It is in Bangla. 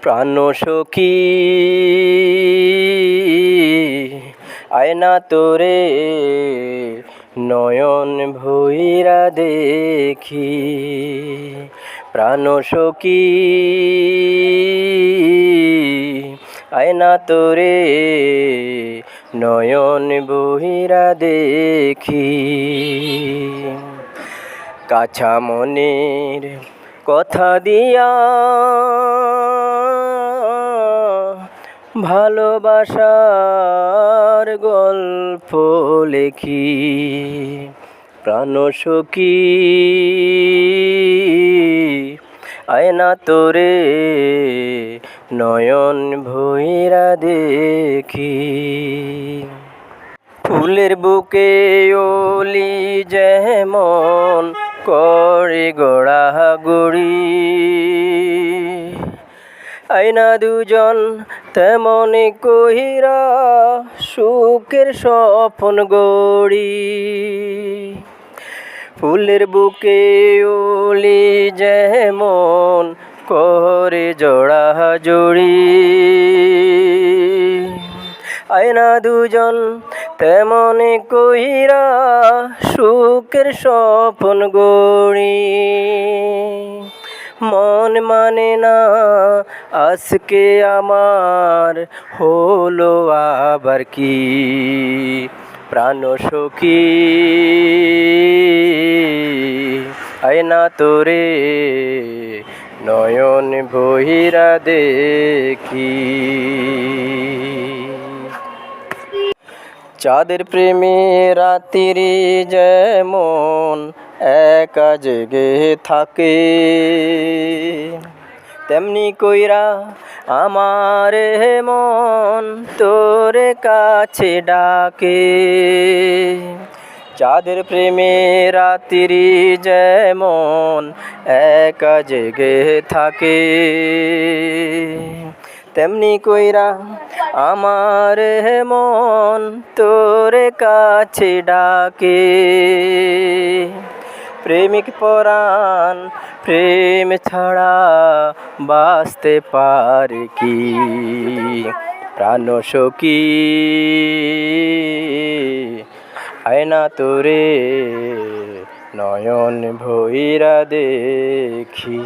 প্রাণ সখী আয়না তোরে নয়ন ভৈরা দেখি। প্রাণ সখী আয়না তোরে নয়ন ভৈরা দেখি। কাছা মনের কথা দিয়া ভালোবাসার গল্প লেখি। প্রাণ সখী আয়না তোরে নয়ন ভৈরা দেখি। ফুলের বুকে ওলি যেমন করে গড়াগড়ি, আয়না দুজন তেমনি কহিরা সুখের স্বপ্ন গড়ি। ফুলের বুকে ওলি যেমন করে জোড়া জড়ি, আয়না দুজন তেমনি কহিরা সুখের স্বপ্ন গড়ি। মন মানে না আজকে আমার হলো আবার কি। প্রাণ সখী আয়না তোরে নয়ন ভৈরা দেখি। চাঁদের প্রেমে রাত্রি যেমন একা জেগে থাকে, তেমনি কইরা আমার মন তোরে কাছে ডাকে। চাঁদের প্রেমে রাত্রি যেমন একা জেগে থাকে, তেমনি কইরা আমার মন তোরে কাছে ডাকে। প্রেমিক পরাণ প্রেম ছাড়া বাঁচতে পারে কি। প্রাণ সখী আয়না তোরে নয়ন ভৈরা দেখি।